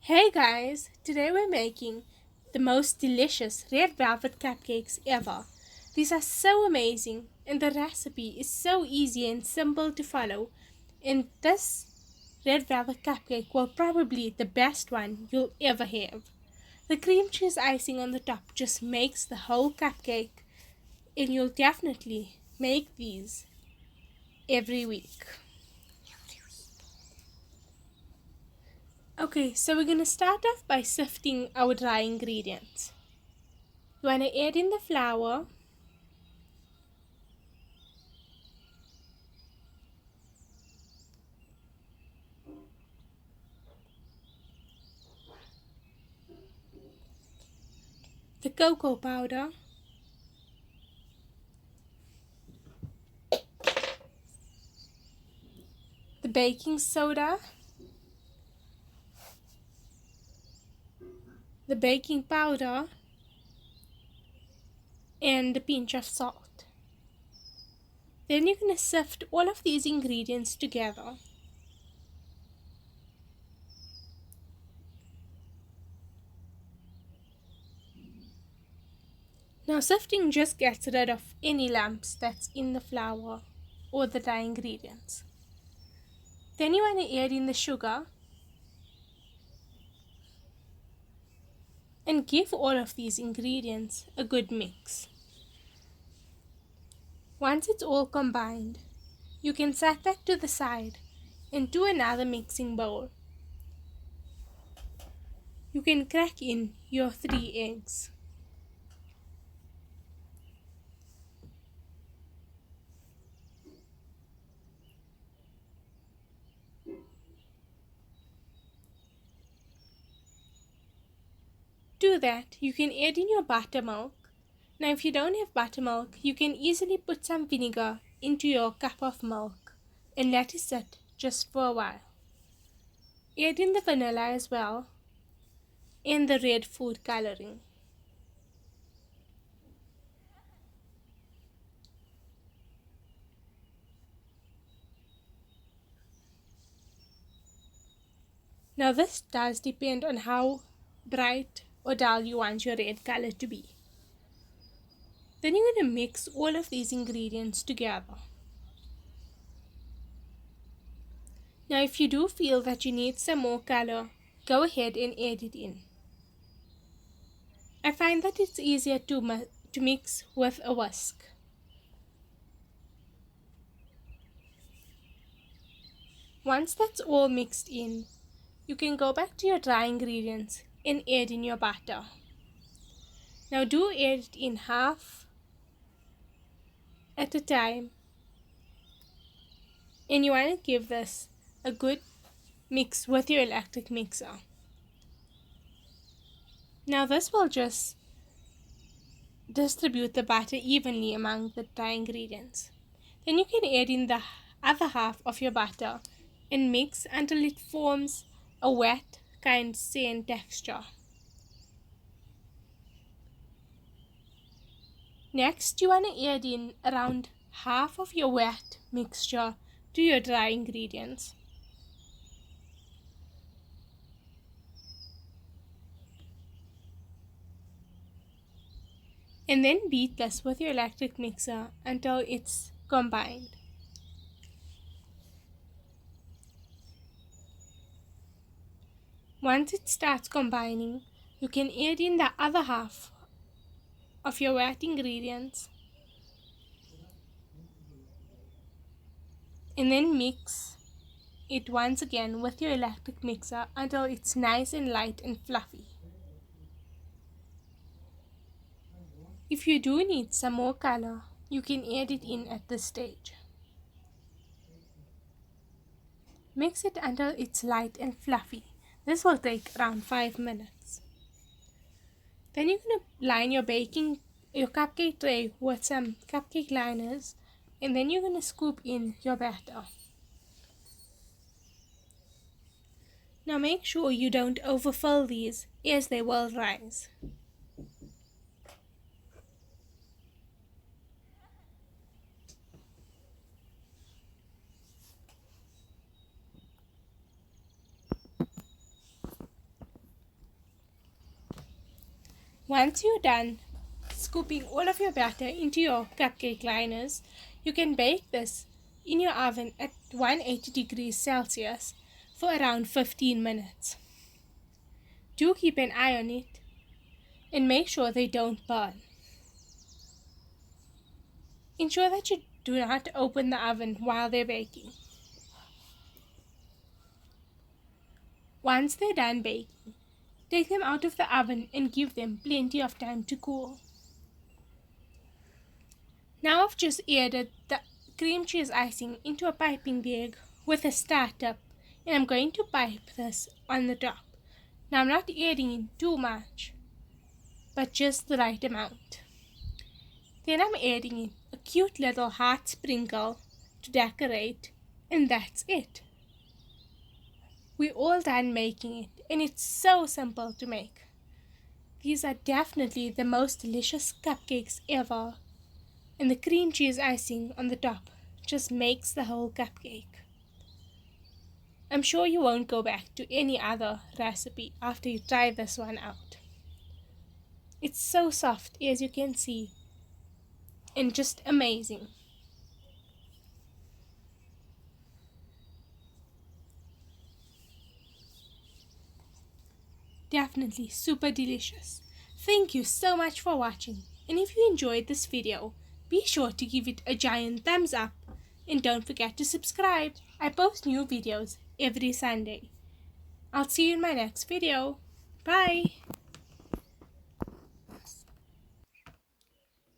Hey guys, today we're making the most delicious red velvet cupcakes ever. These are so amazing and the recipe is so easy and simple to follow. And this red velvet cupcake will probably be the best one you'll ever have. The cream cheese icing on the top just makes the whole cupcake, and you'll definitely make these every week. Okay, so we're gonna start off by sifting our dry ingredients. You want to add in the flour, the cocoa powder, the baking soda, the baking powder, and a pinch of salt. Then you're going to sift all of these ingredients together. Now sifting just gets rid of any lumps that's in the flour or the dry ingredients. Then you want to add in the sugar and give all of these ingredients a good mix. Once it's all combined, you can set that to the side into another mixing bowl. You can crack in your 3 eggs. To that, you can add in your buttermilk. Now, if you don't have buttermilk, you can easily put some vinegar into your cup of milk and let it sit just for a while. Add in the vanilla as well and the red food coloring. Now, this does depend on how bright or dull you want your red color to be. Then you're going to mix all of these ingredients together. Now, if you do feel that you need some more color, go ahead and add it in. I find that it's easier to mix with a whisk. Once that's all mixed in, you can go back to your dry ingredients and add in your batter. Now do add it in half at a time, and you want to give this a good mix with your electric mixer. Now this will just distribute the batter evenly among the dry ingredients. Then you can add in the other half of your batter and mix until it forms a wet kind sand texture. Next, you want to add in around half of your wet mixture to your dry ingredients. And then beat this with your electric mixer until it's combined. Once it starts combining, you can add in the other half of your wet ingredients and then mix it once again with your electric mixer until it's nice and light and fluffy. If you do need some more color, you can add it in at this stage. Mix it until it's light and fluffy. This will take around 5 minutes. Then you're going to line your cupcake tray with some cupcake liners, and then you're going to scoop in your batter. Now make sure you don't overfill these as they will rise. Once you're done scooping all of your batter into your cupcake liners, you can bake this in your oven at 180 degrees Celsius for around 15 minutes. Do keep an eye on it and make sure they don't burn. Ensure that you do not open the oven while they're baking. Once they're done baking, take them out of the oven and give them plenty of time to cool. Now I've just added the cream cheese icing into a piping bag with a star tip, and I'm going to pipe this on the top. Now I'm not adding in too much, but just the right amount. Then I'm adding in a cute little heart sprinkle to decorate, and that's it. We're all done making it, and it's so simple to make. These are definitely the most delicious cupcakes ever, and the cream cheese icing on the top just makes the whole cupcake. I'm sure you won't go back to any other recipe after you try this one out. It's so soft, as you can see, and just amazing. Definitely super delicious. Thank you so much for watching, and if you enjoyed this video, be sure to give it a giant thumbs up, and don't forget to subscribe. I post new videos every Sunday. I'll see you in my next video. Bye!